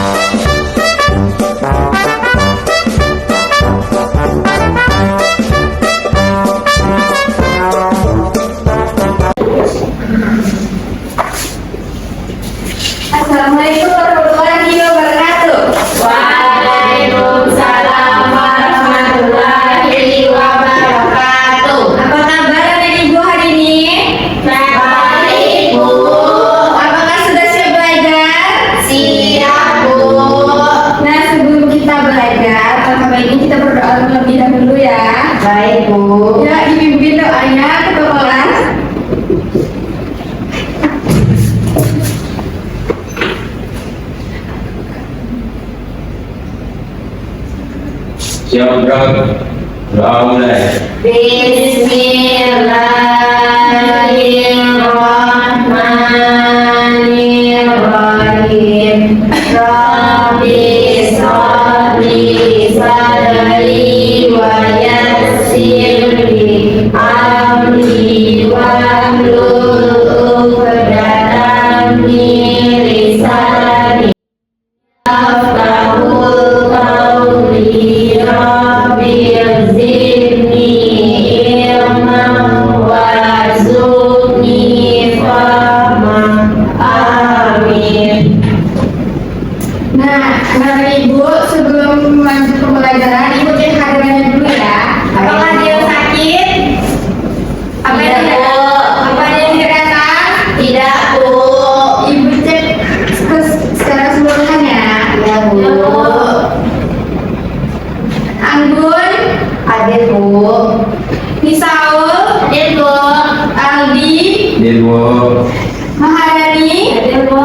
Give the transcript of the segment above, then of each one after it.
Assalamualaikum warahmatullahi wabarakatuh. Waalaikumsalam warahmatullahi wabarakatuh. Apa kabar anak ibu hari ini? Baik, Bu. Apakah sudah siap belajar? Siap, Bu. Nah, sebelum kita belajar, alangkah baiknya kita berdoa terlebih dahulu ya. Baik, Bu. Ya, dipimpin doanya ketua kelas. Siap gerak, doa mulai. Bismillahirrahmanirrahim. Rabbi sholli sadri wa yassirli amri wahlul 'uqdatam min lisani yafqahul qawli. Rabbi zidni ilman warzuqni fahman. Amin. Nah, anak ibu sebelum lanjut ke pelajaran, ibu cek harganya dulu ya. Apakah dia sakit? Apa Tidak, yang Bu. apa yang dirasa? Tidak, Bu. Ibu cek secara keseluruhan ya. Ya, Bu. Anggun, Ada, Bu. Nisaul, Ada, Bu. Aldi, Dirwo, Mahardani. Ada, Bu.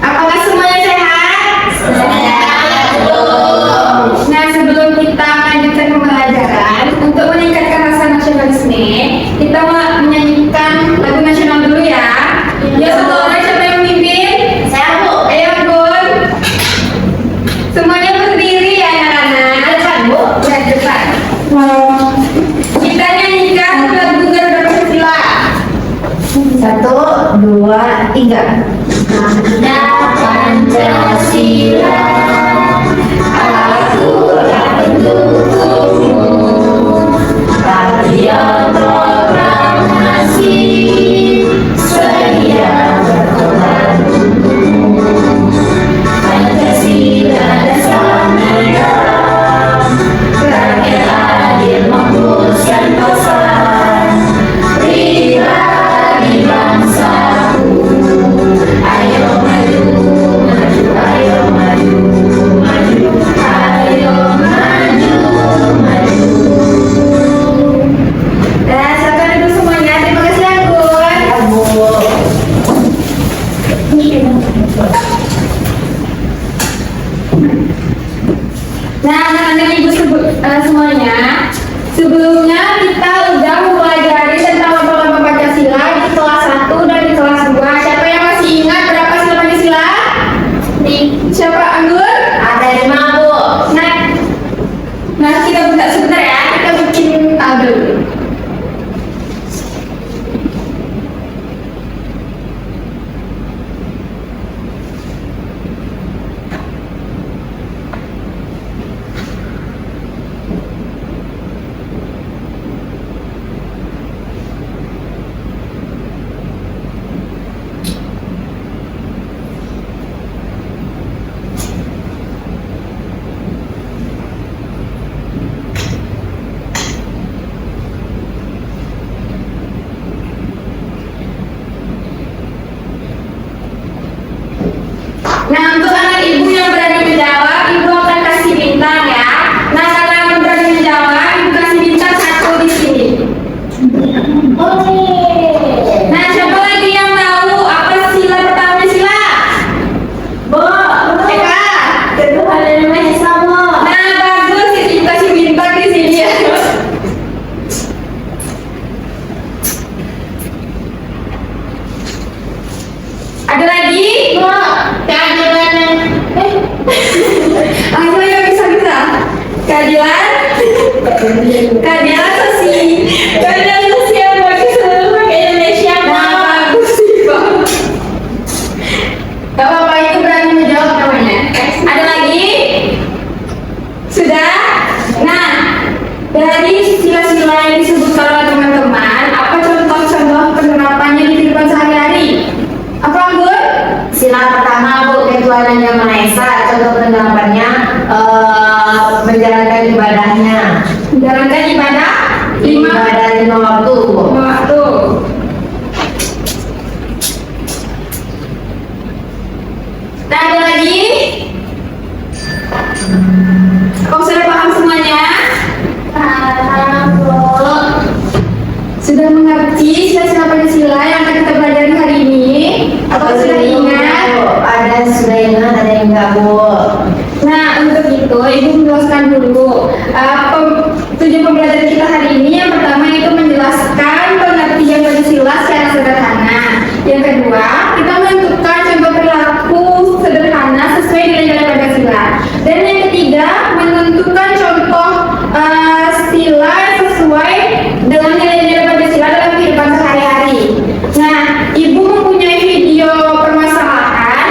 Apakah semuanya sehat? Sehat, Bu. Nah, sebelum kita melanjutkan pembelajaran, untuk meningkatkan rasa nasionalisme, kita menyanyikan lagu nasional dulu ya. Ya, satu orang siapa yang memimpin? Saya, Bu. Ayo, Anggun. Semuanya berdiri ya, anak-anak. Depan, Bu. Ya, depan. Kita nyanyikan lagu Garuda Pancasila. 1, 2, 3. Ada Pancasila, akulah pendukungmu. Patriot proklamasi, sedia berkorban untukmu. Pancasila dasar negara, rakyat adil makmur sentosa, pribadi bangsaku. Ayo maju, maju, ayo maju, maju, ayo maju, maju. Nah, silakan dulu semuanya. Terima kasih, Anggun. Ya, Bu. Nah, anak-anak ibu semuanya, sebelumnya kita udah mempelajari tentang lomba-lomba Pancasila di kelas 1 dan di kelas 2. Siapa yang masih ingat berapa sila Pancasila? Siapa, Anggun? Ada 5, Bu. Nah, kita buka sebentar ya. Kita bikin tabel. Nah, untuk anak ibu yang berani menjawab, ibu akan kasih bintang ya. Nah, kalau yang berani menjawab, ibu kasih bintang 1 di sini. Nah, siapa lagi yang tahu apa sila pertama sila? Bu. Eka. Kedua ada namanya sama. Nah, bagus, ibu kasih bintang di sini ya. Ada lagi? Bu. Keadilan ketuhanan yang Maha Esa. Contoh penerapannya menjalankan ibadahnya. Menjalankan ibadah lima Ibadah 5 waktu. waktu. Nah, ada lagi? Kau sudah paham semuanya? Paham, Bu. Sudah mengerti sila-sila Pancasila yang akan kita pelajari hari ini? Atau sudah ingat? Ada sudah ingat, ada yang enggak, Bu. Nah, untuk itu Ibu menjelaskan dulu tujuan pembelajaran kita hari ini. Yang pertama itu menjelaskan pengertian Pancasila secara sederhana. Yang kedua, kita menentukan contoh perilaku sederhana sesuai dengan nilai Pancasila. Dan yang ketiga, menentukan contoh sila sesuai dengan nilai-nilai Pancasila dalam kehidupan sehari-hari. Nah, Ibu mempunyai video permasalahan.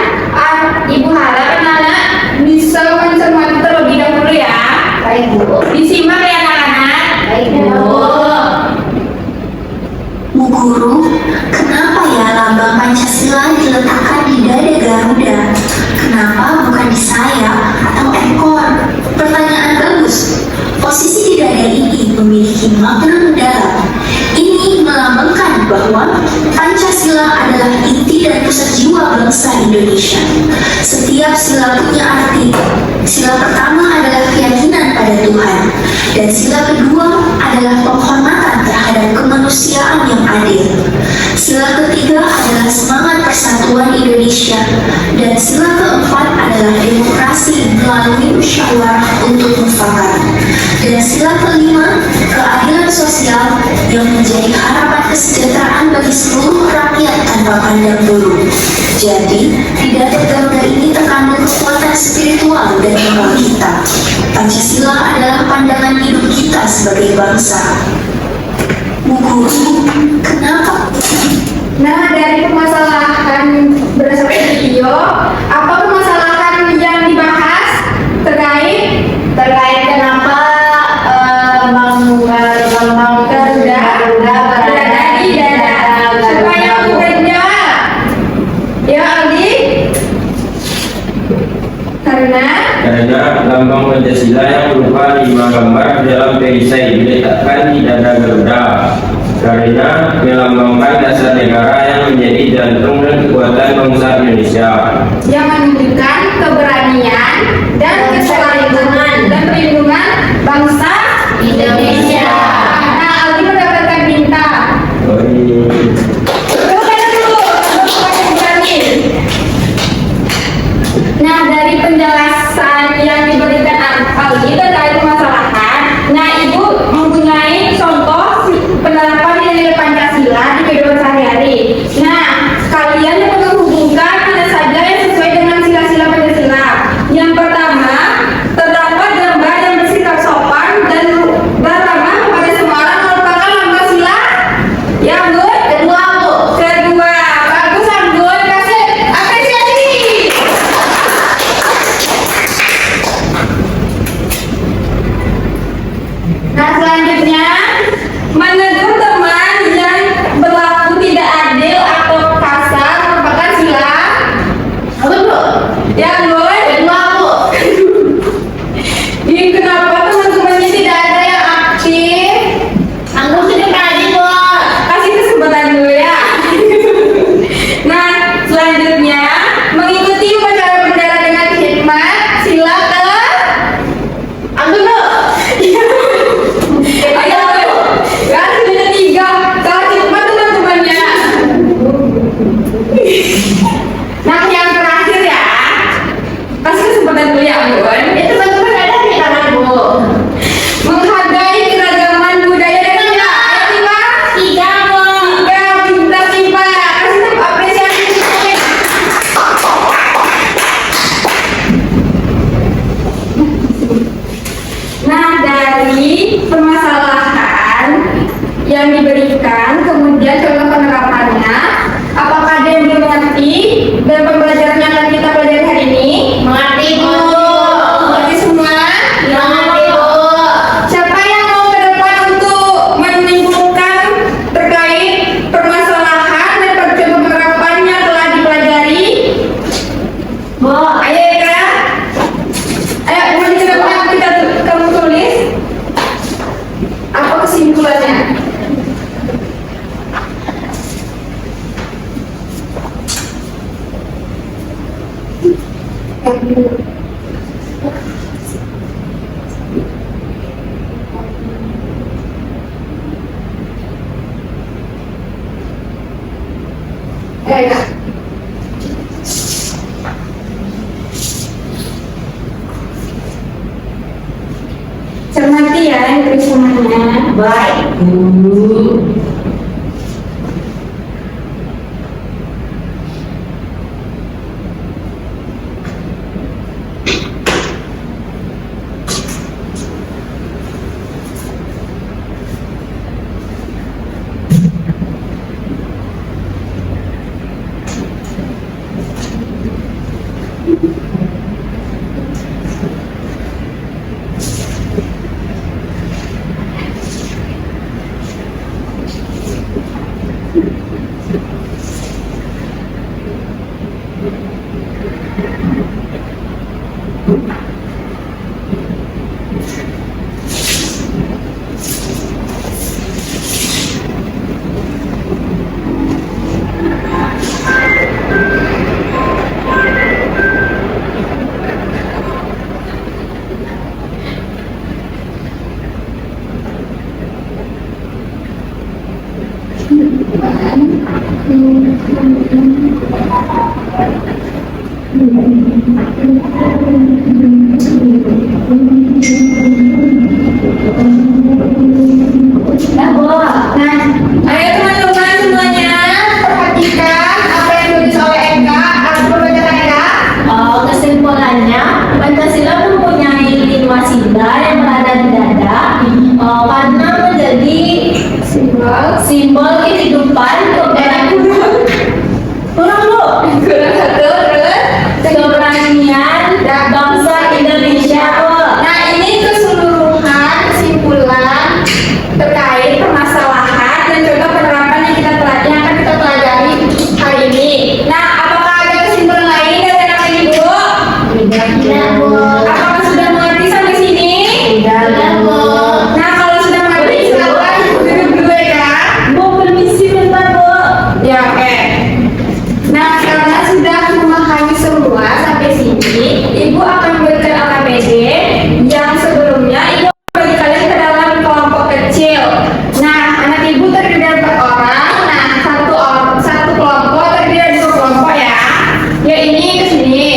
Ibu harap anak-anak bisa mencermati terlebih dahulu ya. Baik, Bu. Disimak ya anak-anak. Baik, Bu. Bu Guru, kenapa ya lambang Pancasila diletakkan di dada Garuda? Kenapa bukan di sayap atau ekor? Pertanyaan bagus. Posisi di dada ini memiliki makna mendalam. Ini melambangkan bahwa Pancasila adalah inti dan pusat jiwa bangsa Indonesia. Setiap sila punya arti. Sila pertama adalah keyakinan pada Tuhan, dan sila kedua adalah penghormatan terhadap kemanusiaan yang adil. Sila ketiga adalah semangat persatuan Indonesia, dan sila keempat adalah demokrasi melalui musyawarah untuk mufakat. Dan sila kelima, keadilan sosial yang menjadi harapan kesejahteraan bagi seluruh rakyat tanpa pandang bulu. Jadi, di dada Garuda ini terkandung kekuatan spiritual dan moral kita. Pancasila adalah pandangan hidup kita sebagai bangsa. Bu Guru, kenapa? Nah, dari permasalahan berdasarkan video, apa permasalahan yang dibahas terkait Kenapa lambang Garuda berada di dada? Siapa yang menjawab? Ya, Aldi. Karena lambang Pancasila yang berupa 5 gambar dalam perisai diletakkan di dada Garuda. Karena melambangkan dasar negara yang menjadi jantung dan kekuatan bangsa Indonesia. yang menunjukkan keberanian dan keselarasan dan perlindungan bangsa Indonesia. Nah, Aldi mendapatkan bintang. Tepuk tangan dulu, tepuk tangan berani. Nah, dari penjelasan yang diberikan Aldi terkait permasalahan, nah Ibu mempunyai contoh penerapan nilai Pancasila di kehidupan sehari-hari. Nah, kalian dapat menghubungkan mana saja yang sesuai dengan sila-sila Pancasila. Yang pertama, terdapat gambar yang bersikap sopan dan ramah kepada semua orang merupakan lambang sila yang kedua, Bu. Kedua, bagus Anggun, kasih apresiasi. Nah, selanjutnya menegur teman yang berlaku tidak adil atau kasar merupakan sila apa, Bu? Ya, Bu. Kedua, Bu. Ini kenapa teman-temannya tidak ada yang aktif? Anggun sudah tadi, Bu. Kasih kesempatan dulu ya. Nah, selanjutnya mengikuti upacara bendera dengan hikmat sila ke Anggun, Bu. ayo, kan sudah 3 ke hikmat teman-temannya. Nah, yang terakhir ya, kasih kesempatan dulu ya, Anggun. Teman-teman ada di tangan, Bu. Menghargai keragaman budaya dan Ayo, Tipa. 3, Bu. 3 bintang Tipa. Kasih apresiasi sedikit. Nah, dari permasalahan yang diberikan, kemudian contoh penerapannya, apakah ada yang belum mengerti dalam pembelajaran yang akan kita pelajari hari ini? Mengerti, Bu. Mengerti semua? Mengerti, Bu. Siapa yang mau ke depan untuk menyimpulkan terkait permasalahan dan contoh penerapan yang telah dipelajari? Bu. Ayo Eka. Ayo, mau diceritakan kamu tulis. Apa kesimpulannya? Eka. Cermati ya yang tulisannya. Baik, Bu. Nah, Bu. Nah, ayo teman-teman semuanya perhatikan apa yang ditulis oleh Eka. Aku membacakan Eka. Kesimpulannya, Pancasila mempunyai 5 sila yang berada di dada karena menjadi simbol kehidupan kurang Bu. Kurang satu terus. Keberanian bangsa Indonesia, Bu. Nah, ini keseluruhan kesimpulan terkait permasalahan dan contoh penerapan yang akan kita pelajari hari ini. Nah, apakah ada kesimpulan lain dari anak ibu? Tidak, Bu. Apakah sudah mengerti sampai sini? Tidak, Bu. Nah, kalau sudah mengerti, silakan duduk dulu ya. Bu, permisi bentar, Bu. Ya, oke. Nah, karena sudah memahami semua sampai sini, ibu akan memberikan AKBD yang sebelumnya ibu bagi kalian ke dalam kelompok kecil. Nah, anak ibu terdiri dari 4 orang. Nah, satu kelompok terdiri dari 2 kelompok ya. Ya, ini ke sini.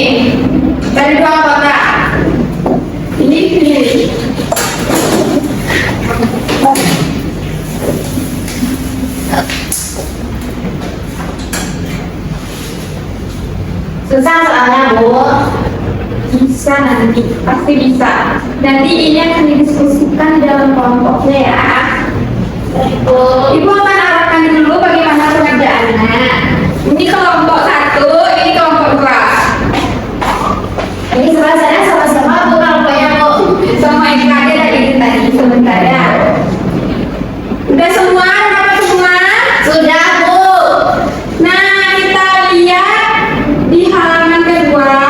Dari 2 kota. Ini ke sini. Susah soalnya, Bu. Bisa nanti, pasti bisa. Nanti ini akan didiskusikan di dalam kelompoknya ya. Bu. Ibu akan arahkan dulu bagaimana pengerjaannya. Ini kelompok 1, ini kelompok 2. Ini sebelah sana sama-sama Bu kelompoknya, Bu. Sama Eka aja dari ini tadi sebentar ya. Udah semua? Dapat semua? Sudah, Bu. Nah, kita lihat di halaman kedua.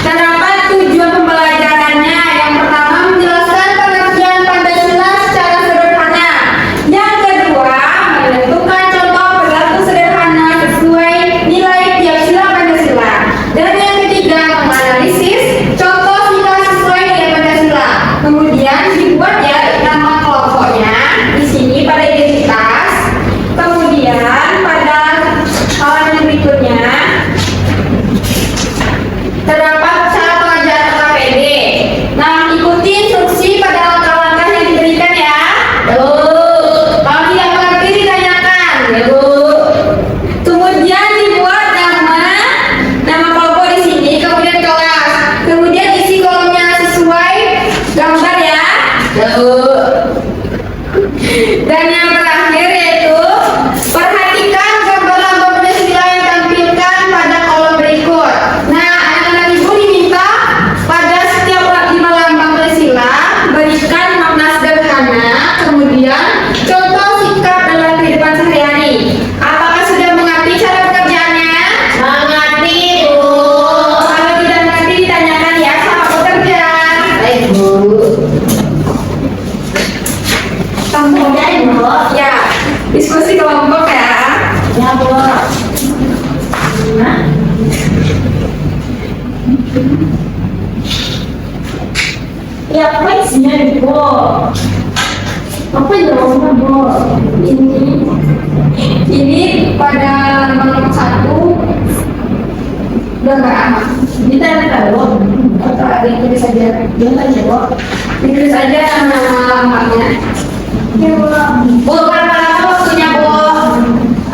Terdapat tujuan pembelajarannya. Yang pertama, menjelaskan pengertian Pancasila secara sederhana. Yang kedua, menentukan contoh perilaku sederhana sesuai nilai tiap sila Pancasila. Dan yang ketiga, menganalisis contoh sila sesuai nilai Pancasila. Kemudian Ya, apa isinya nih, Bo? Apa jawabannya, Bo? Ini pada nomor 1 udah nggak aman. Kita Bo. Atau ada yang tulis aja. Jangan aja, Bo. Ditulis aja nama-namanya. Ya, Bo. Bo, berapa lama waktunya, Bo?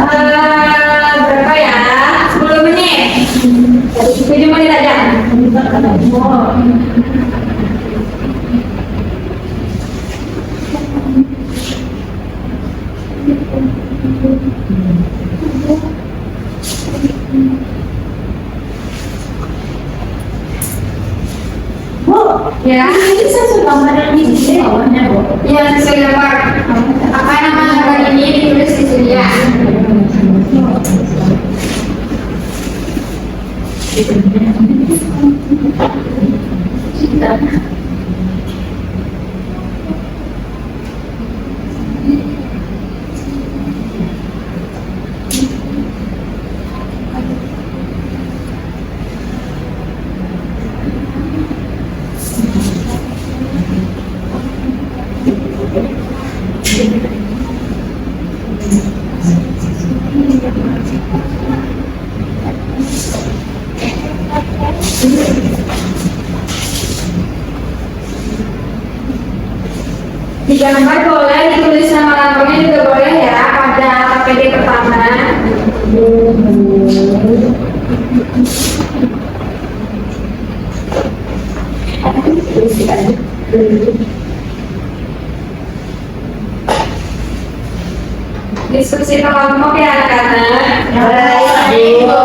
Berapa ya? 10 menit. 7 menit aja. Bo. Ya, ini saya sudah gambar ini di bawahnya, Bu. Ya, sesuai gambar. Apa nama gambar ini ditulis di sini ya. Di gambar boleh ditulis nama lambangnya juga boleh ya pada KPD pertama. Diskusi kelompok ya anak-anak. Baik, Bu.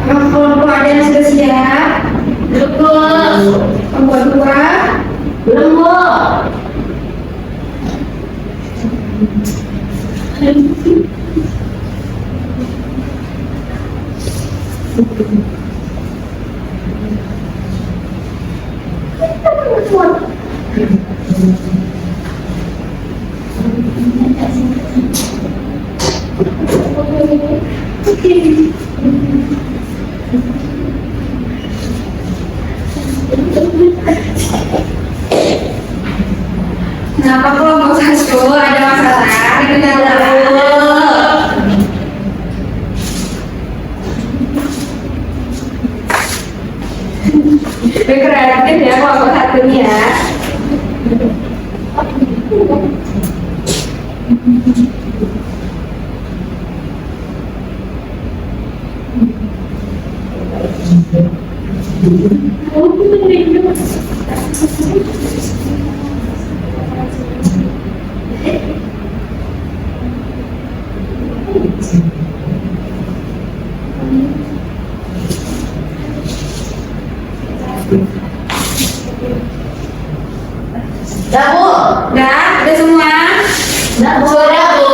Kelompok ada yang sudah siap? Belum. Kelompok 2? Belum, Bu. Kenapa kelompok 1 ada masalah? Kita dulu. Kreatif ya kelompok 1 nih ya. Dah, Bu. Udah semua? Dah, Bu. Sudah, Bu.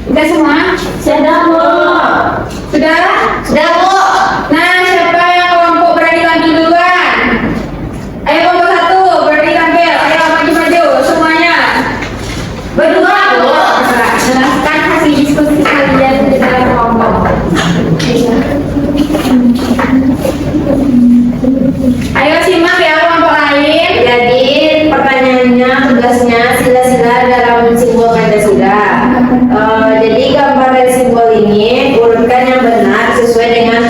Udah semua? Sudah, Bu. Sudah? Sudah, Bu. Nah, siapa yang kelompok berani tampil duluan? Ayo kelompok 1 berani tampil. Ayo maju-maju semuanya. Berdua, Bu. Jelaskan hasil diskusi kalian di dalam kelompok. Ayo simak ya kelompok lain. Jadi pertanyaannya, tugasnya sila-sila dalam simbol Pancasila. Jadi gambar dari simbol ini urutkan yang benar sesuai dengan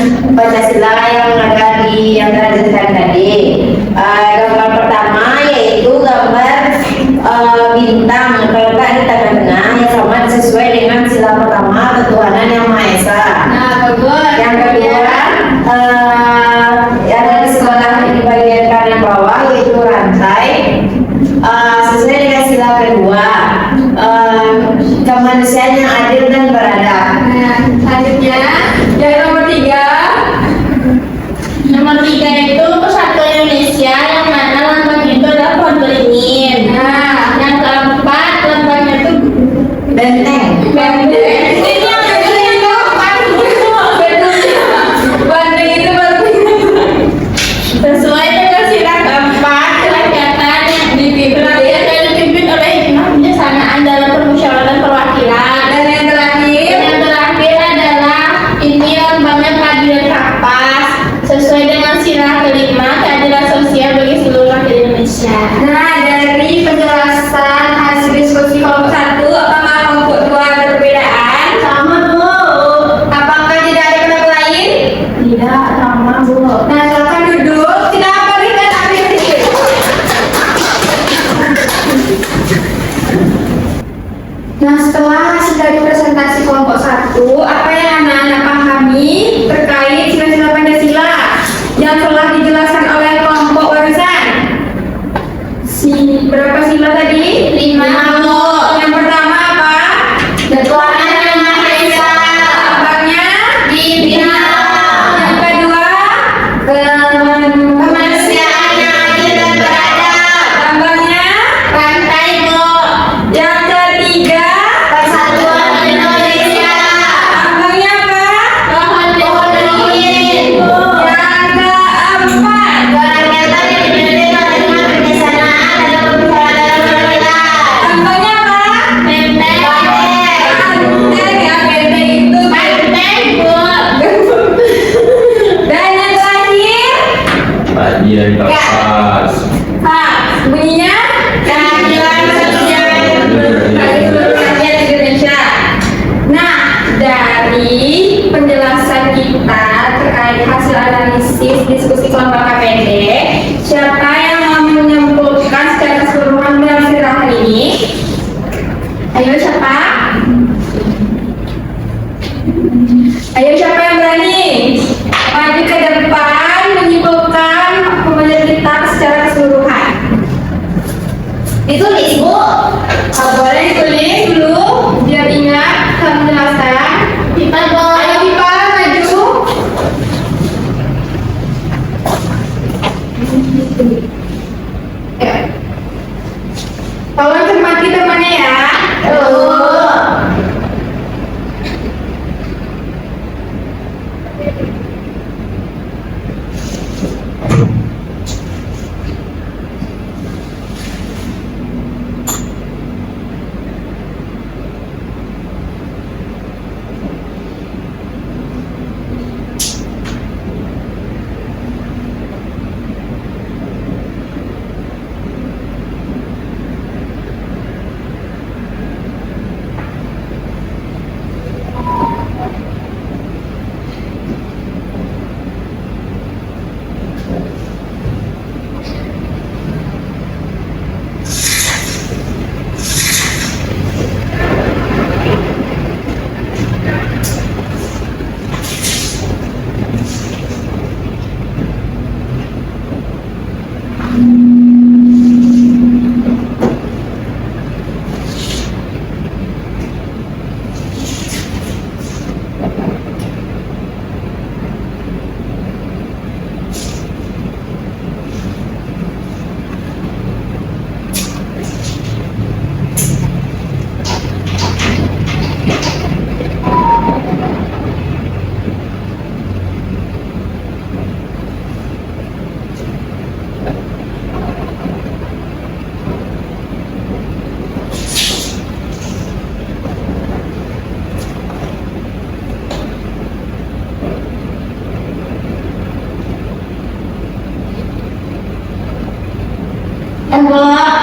kedua, kemanusiaan yang adil dan beradab. Nah, selanjutnya yang nomor 3. Nomor 3 itu Persatuan Indonesia yang mana lambangnya itu adalah pohon beringin. Nah, Yang keempat lambangnya itu benteng. banteng. Ini yang banteng itu banteng itu Sesuai dengan sila keempat, kerakyatan yang dipimpin oleh hikmah kebijaksanaan dalam permusyawaratan perwakilan. dan yang terakhir. Yang terakhir adalah ini lambangnya keadilan kapas sesuai dengan sila kelima keadilan sosial bagi seluruh rakyat Indonesia. Nah, dari penjelasan hasil diskusi kelompok 1, apakah kelompok 2 ada perbedaan? Sama Bu. Apakah tidak ada pendapat lain? Tidak sama Bu. Nah, silakan duduk. Tidak berikan aktivitas. Nah, setelah hasil dari presentasi kelompok 1, apa yang anak-anak pahami terkait sila-sila Pancasila yang telah dijelaskan oleh kelompok barusan? Berapa sila tadi? 5 Bu. Yang pertama apa? Ketuhanan yang Maha Esa. Lambangnya? Dibina. Yang kedua? Kemanusiaan yang adil dan beradab. Lambangnya? Pantai Bu. Yang ketiga? Persatuan Indonesia. Lambangnya apa? Pohon beringin. Yang keempat? Kerakyatan yang dipimpin oleh hikmah kebijaksanaan dalam permusyawaratan perwakilan. Lambangnya apa? Benteng. Banteng, ya benteng itu. Benteng Bu. Dan yang terakhir? Keadilan kapas. Bunyinya? Keadilan sosial Bagi seluruh rakyat Indonesia. Nah, dari penjelasan kita terkait hasil analisis diskusi kelompok KPD, siapa yang mau menyimpulkan secara keseluruhan dari hasil ini? Ayo siapa? Ayo siapa yang berani? Maju ke depan menyimpulkan pembelajaran kita secara keseluruhan. ditulis Bu. Boleh ditulis dulu biar ingat saat menjelaskan. Kita Bu. Ayo Pipa maju. Ya. Tolong cermati temannya ya.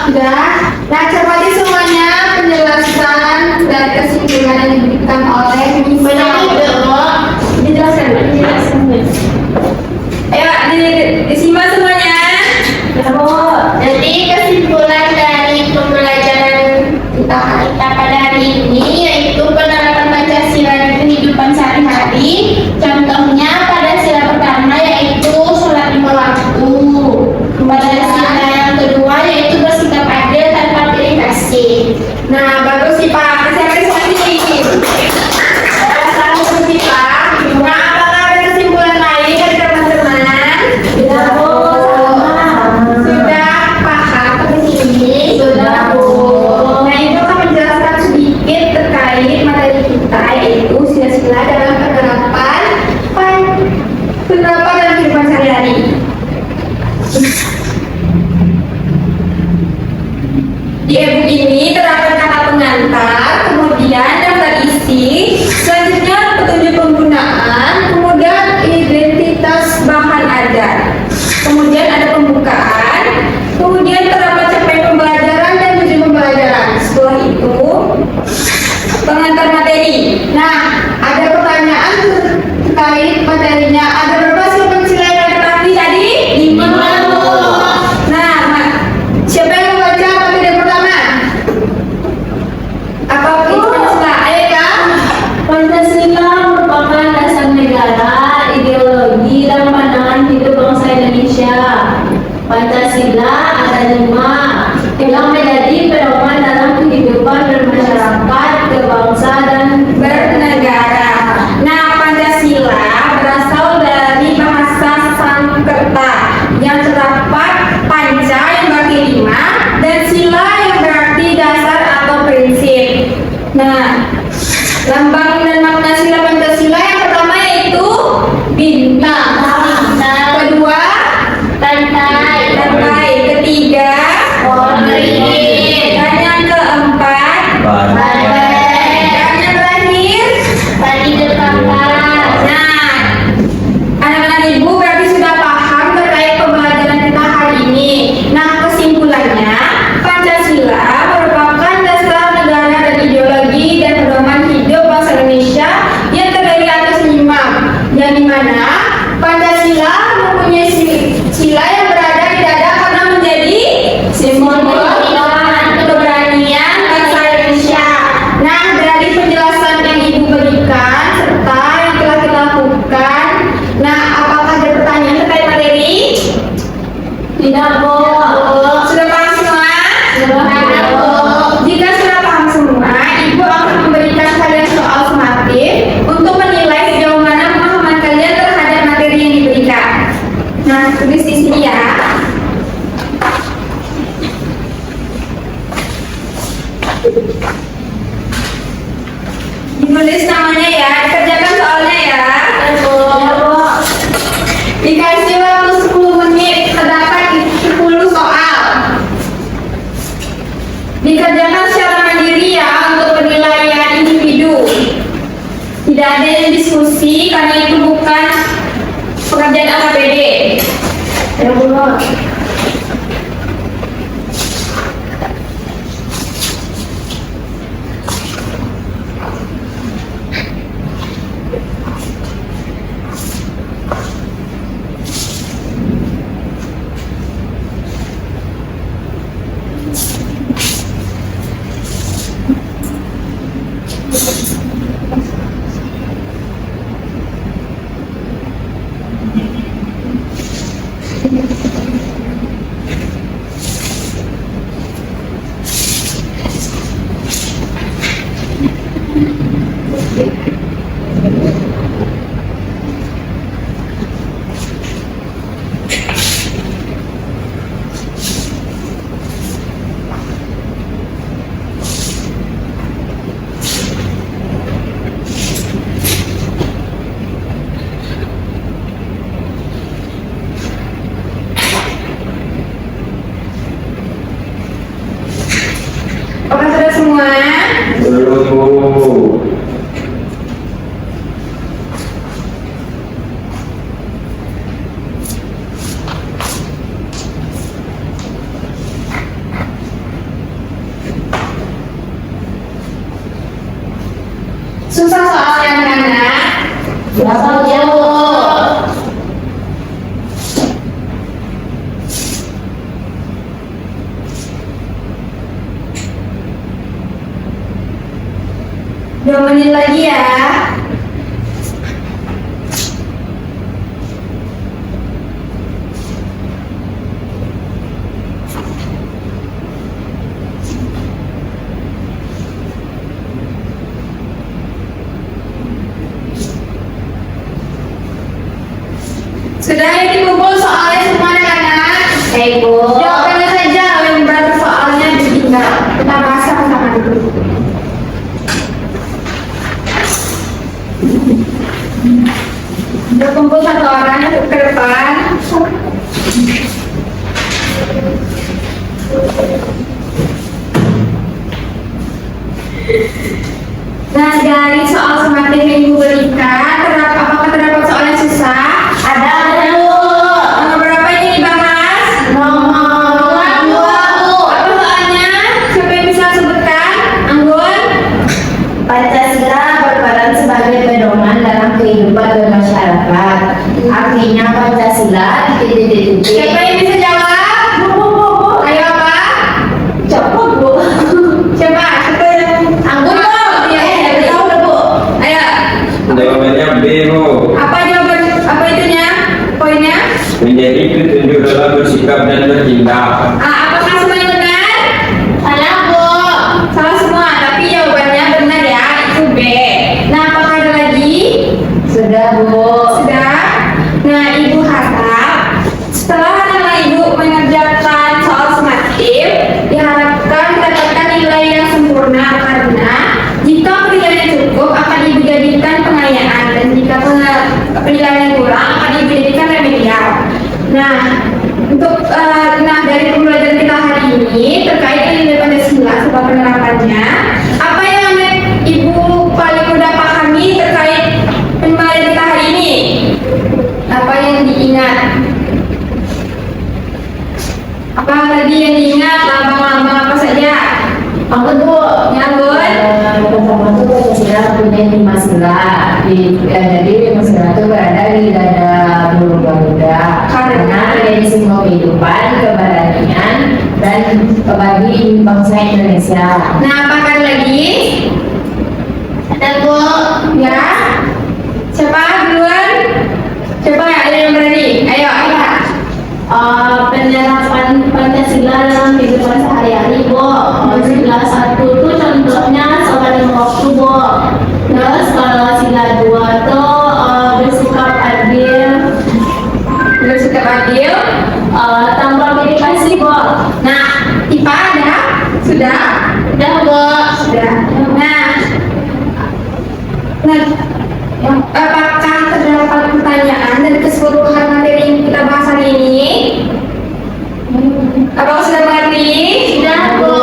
Sudah. Nah, cermati semuanya penjelasan dan kesimpulan yang diberikan oleh Benar itu Bu. Dijelaskan, Mbak. Dijelaskan Bu. Ayo, disimak semuanya. Ya Bu. Jadi kesimpulan dari pembelajaran kita pada hari ini yaitu penerapan Pancasila di kehidupan sehari-hari. Contohnya pada sila pertama yaitu sholat lima waktu. Pada sila yang kedua yaitu bersikap adil tanpa pilih kasih. Di e-book ini terdapat kata pengantar, kemudian daftar isi, selanjutnya petunjuk penggunaan, kemudian identitas bahan ajar, kemudian ada pembukaan, kemudian terdapat capaian pembelajaran dan tujuan pembelajaran. Setelah itu pengantar materi. Nah, ada pertanyaan terkait materinya. Ada berapa sih Pancasila yang terapi tadi? 50. Nah, siapa yang membaca materi pertama? Apa itu Pancasila? Ayo Kak. Pancasila merupakan dasar negara, ideologi, dan pandangan hidup bangsa Indonesia. Pancasila ada 5 yang menjadi pedoman dalam kehidupan bermasyarakat, berbangsa, dan Bernegara. Nah, Pancasila berasal dari bahasa Sanskerta yang terdapat panca yang berarti 5 dan sila yang berarti dasar atau prinsip. Nah, lambang dan makna sila Pancasila yang pertama yaitu bintang. Kedua, pantai, lantai. Ketiga, beringin, dan yang keempat, badai, dan yang terakhir. tadi terpapar. Nah, anak-anak ibu berarti sudah paham terkait pembelajaran kita hari ini. Nah, kesimpulannya, Pancasila merupakan dasar negara dan ideologi dan pedoman hidup bangsa Indonesia yang terdiri atas 5, yang dimana Pancasila mempunyai sila yang berada di dada karena menjadi simbol keberanian bangsa Indonesia. Nah, dari penjelasan yang ibu berikan serta yang telah kita lakukan, nah apakah ada pertanyaan terkait materi? Tidak, Bu. Sudah paham semua? Sudah, Bu. Jika sudah paham semua, ibu akan memberikan kalian soal sumatif untuk menilai sejauh mana pemahaman kalian terhadap materi yang diberikan. Nah, tulis di sini ya. Ditulis namanya ya, dikerjakan soalnya ya. Dikasih waktu 10 menit, terdapat 10 soal. Dikerjakan secara mandiri ya untuk penilaian individu. Tidak ada yang diskusi karena itu bukan pekerjaan AKPD. Ya Bu. Apakah sudah semua? Belum, Bu. Susah soalnya anak-anak. Berapa, Bu? Dua menit lagi ya. Sudah ya dikumpul soalnya semua anak-anak. Bu. Jawabannya saja lembar soalnya ditinggal. Kita bahas sama-sama dulu. Berkumpul satu orang ke depan. Nah, dari soal semakin yang ibu berikan, apakah terdapat soal yang susah? Ada Bu. Nomor berapa ini dibahas? Nomor 2 Bu. Apa soalnya? Siapa yang bisa sebutkan? Anggun? Pancasila berperan sebagai pedoman dalam kehidupan bermasyarakat. Artinya Pancasila titik-titik. Siapa yang bisa jawab? Bu. Ayo apa? Cepet Bu. Siapa? Siapa yang? Anggun Bu. Tahu udah Bu. Ayo. Jawabannya B, Bu. Apa jawaban? Apa itunya? Poinnya? Menjadi petunjuk dalam bersikap dan bertindak. Apakah semuanya benar? Salah Bu. Salah semua, tapi jawabannya benar ya. Itu B. Nah, apakah ada lagi? Sudah Bu. Sudah. Nah, ibu harap setelah anak ibu mengerjakan soal summatif, diharapkan mendapatkan nilai yang sempurna karena jika penilaian cukup akan ibu jadikan pengayaan dan jika penilaian kurang akan ibu jadikan remedial. Nah, untuk dari pembelajaran kita hari ini terkait dengan nilai Pancasila sebab penerapannya, apa yang ibu paling mudah pahami terkait pembelajaran kita hari ini? Apa yang diingat? Apa tadi yang diingat? Lambang-lambang apa saja? Anggun Bu. Anggun? Pertama itu Pancasila punya 5 sila. Jadi 5 sila itu berada di dada bulu Garuda karena menjadi simbol kehidupan, keberanian, dan bagi bangsa Indonesia. Nah, apakah ada lagi? Ada Bu. Ya? Siapa duluan? Siapa ada yang berani? Ayo, ayo. Penerapan Pancasila dalam kehidupan sehari-hari Bu. Sila 1 itu contohnya sopan waktu Bu. Terus kalau sila 2 tuh bersikap adil, Bersikap adil. tanpa verifikasi Bu. Nah, IPA ada? Sudah? Udah Bu. Sudah. Nah, apakah terdapat pertanyaan dari keseluruhan materi yang kita bahas hari ini? Apakah sudah mengerti? Sudah Bu.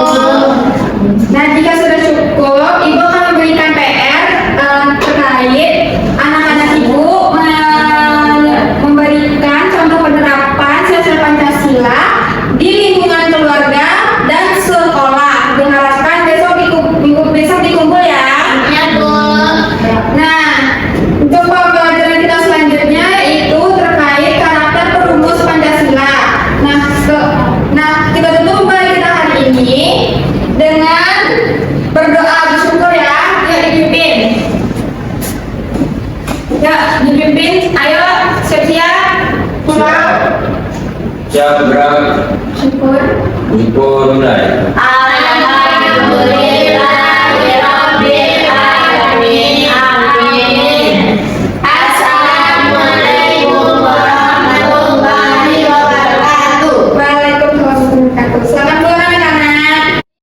Nah, jika sudah cukup, Ibu akan memberikan PR terkait anak-anak Ibu memberikan contoh penerapan sila-sila Pancasila di lingkungan keluarga dan sekolah. Diharapkan minggu besok dikumpul ya. Ya Bu. Nah, untuk pembelajaran kita selanjutnya itu terkait karakter perumus Pancasila. Nah, kita tutup pembelajaran kita hari ini dengan berdoa bersyukur ya. Ya, dipimpin. Ya, dipimpin. Ayo, siap-siap. Pulang. Siap, gerak. Syukur. Syukur, mulai. Alhamdulillah.